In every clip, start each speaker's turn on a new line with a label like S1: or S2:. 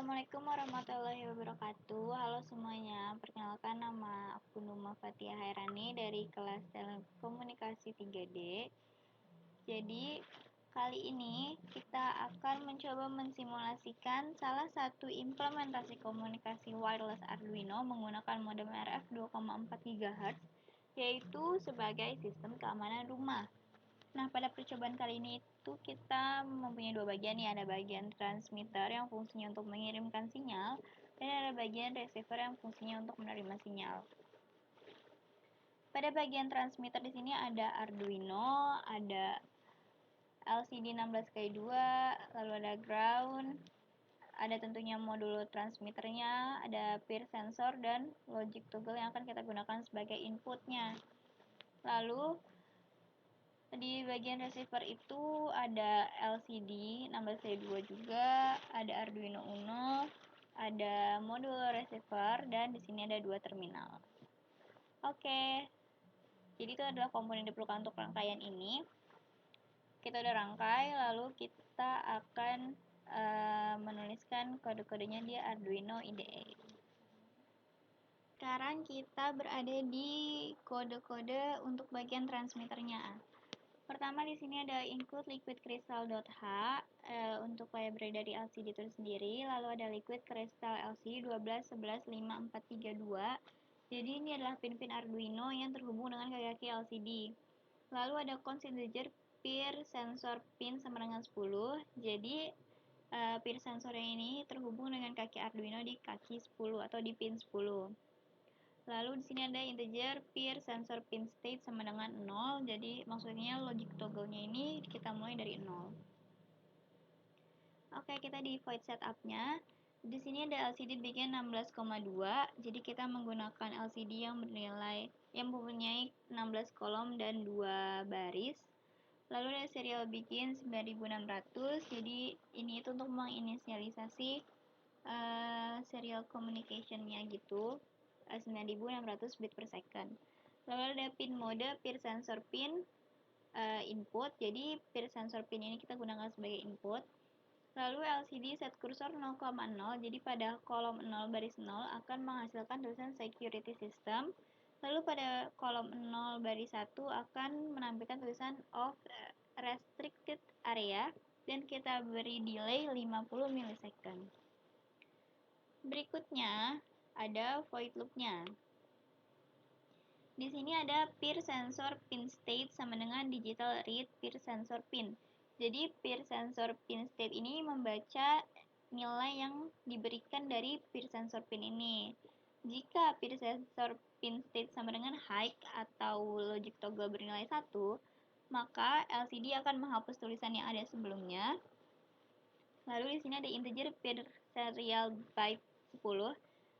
S1: Assalamualaikum warahmatullahi wabarakatuh. Halo semuanya, perkenalkan nama aku Numa Fatia Hairani dari kelas Telekomunikasi 3D. Jadi, kali ini kita akan mencoba mensimulasikan salah satu implementasi komunikasi wireless Arduino menggunakan modem RF 2,4 GHz, yaitu sebagai sistem keamanan rumah. Nah, pada percobaan kali ini itu kita mempunyai dua bagian ya, ada bagian transmitter yang fungsinya untuk mengirimkan sinyal, dan ada bagian receiver yang fungsinya untuk menerima sinyal. Pada bagian transmitter di sini ada Arduino, ada LCD 16x2, lalu ada ground, ada tentunya modul transmitternya, ada peer sensor, dan logic toggle yang akan kita gunakan sebagai inputnya. Lalu, di bagian receiver itu ada LCD 16x2 juga, ada Arduino Uno, ada modul receiver, dan di sini ada dua terminal. Oke, jadi itu adalah komponen yang diperlukan untuk rangkaian ini. Kita udah rangkai, lalu kita akan menuliskan kode-kodenya di Arduino IDE. Sekarang kita berada di kode-kode untuk bagian transmitternya. Pertama di sini ada include liquid crystal.h untuk library dari LCD itu sendiri, lalu ada liquid crystal LCD 12 11 5 4 3 2. Jadi ini adalah pin-pin Arduino yang terhubung dengan kaki LCD. Lalu ada const integer peer sensor pin sama dengan 10. Jadi peer sensor ini terhubung dengan kaki Arduino di kaki 10 atau di pin 10. Lalu di sini ada integer peer sensor pin state sama dengan 0. Jadi maksudnya logic toggle-nya ini kita mulai dari 0. Oke, kita di void setup-nya. Di sini ada LCD begin 16,2. Jadi kita menggunakan LCD yang mempunyai 16 kolom dan 2 baris. Lalu ada serial begin 9600. Jadi ini itu untuk menginisialisasi serial communication-nya gitu. 9600 bit per second. Lalu ada pin mode peer sensor pin input. Jadi peer sensor pin ini kita gunakan sebagai input. Lalu LCD set kursor 0,0. Jadi pada kolom 0 baris 0 akan menghasilkan tulisan security system. Lalu pada kolom 0 baris 1 akan menampilkan tulisan of restricted area dan kita beri delay 50 milisecond. Berikutnya ada void loop-nya. Di sini ada peer sensor pin state sama dengan digital read peer sensor pin. Jadi peer sensor pin state ini membaca nilai yang diberikan dari peer sensor pin ini. Jika peer sensor pin state sama dengan high atau logic toggle bernilai 1, maka LCD akan menghapus tulisan yang ada sebelumnya. Lalu di sini ada integer peer serial byte 10.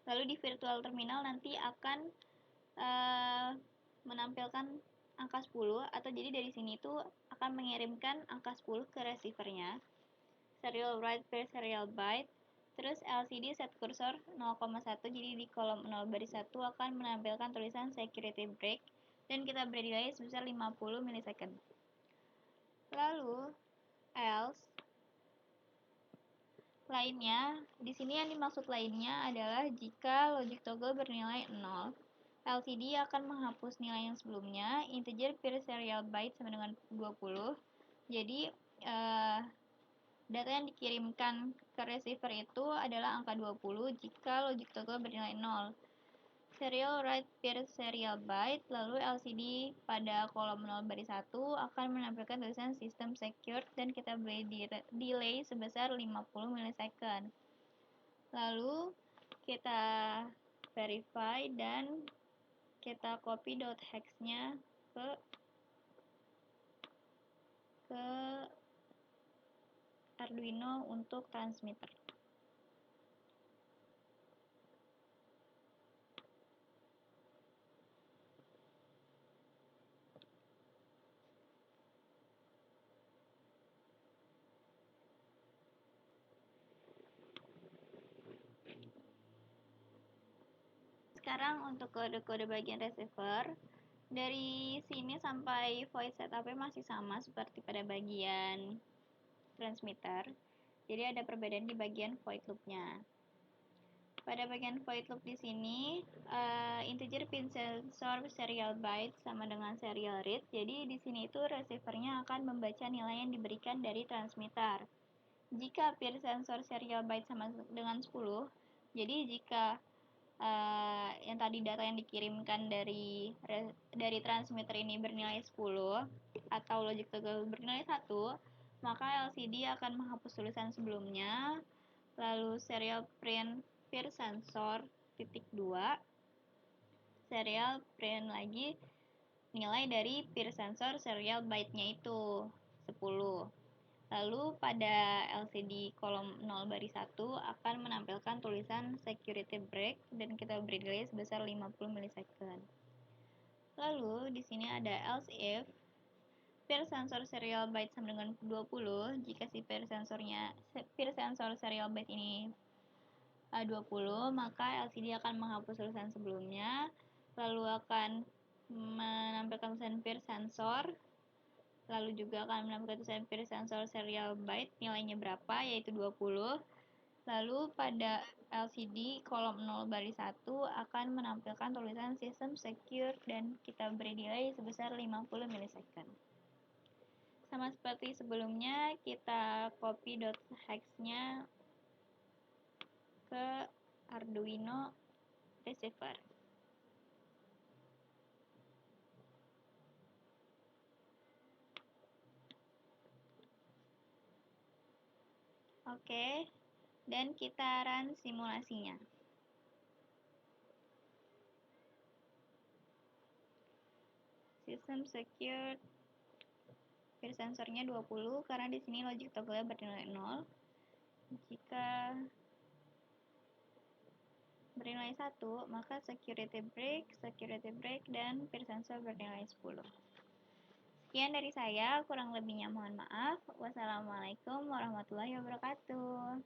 S1: Lalu di virtual terminal nanti akan menampilkan angka 10 atau jadi dari sini itu akan mengirimkan angka 10 ke receivernya. Serial write per serial byte. Terus LCD set kursor 0,1 jadi di kolom 0 baris 1 akan menampilkan tulisan security break dan kita beri delay sebesar 50 milisecond. Lalu else lainnya, di sini yang dimaksud lainnya adalah jika logic toggle bernilai 0, LCD akan menghapus nilai yang sebelumnya, integer per serial byte sama dengan 20. Jadi, data yang dikirimkan ke receiver itu adalah angka 20 jika logic toggle bernilai 0. Serial write per serial byte, lalu LCD pada kolom 0 baris 1 akan menampilkan tulisan system secured dan kita beri delay sebesar 50 milisecond. Lalu kita verify dan kita copy .hex-nya ke Arduino untuk transmitter. Sekarang untuk kode-kode bagian receiver, dari sini sampai void setup-nya masih sama seperti pada bagian transmitter. Jadi ada perbedaan di bagian void loop-nya. Pada bagian void loop di sini, integer pin sensor serial byte sama dengan serial read. Jadi di sini itu receiver-nya akan membaca nilai yang diberikan dari transmitter. Jika pin sensor serial byte sama dengan 10, jadi jika yang tadi data yang dikirimkan dari transmitter ini bernilai 10 atau logic toggle bernilai 1, maka LCD akan menghapus tulisan sebelumnya, lalu serial print peer sensor titik 2, serial print lagi nilai dari peer sensor serial byte-nya itu 10. Lalu pada LCD kolom 0 baris 1 akan menampilkan tulisan security break dan kita beri delay sebesar 50 milisecond. Lalu di sini ada else if peer sensor serial byte sama dengan 20, jika si peer sensor serial byte ini 20, maka LCD akan menghapus tulisan sebelumnya, lalu akan menampilkan tulisan peer sensor, lalu juga akan menampilkan tulisan peer sensor serial byte nilainya berapa, yaitu 20. Lalu pada LCD kolom 0 baris 1 akan menampilkan tulisan system secure dan kita beri delay sebesar 50 milisecond. Sama seperti sebelumnya, kita copy .hex-nya ke Arduino receiver. Oke, dan kita run simulasinya. System secure, peer sensornya 20 karena di sini logic toggle bernilai 0. Jika bernilai 1, maka security break, dan peer sensor bernilai 10. Sekian dari saya, kurang lebihnya mohon maaf. Wassalamualaikum warahmatullahi wabarakatuh.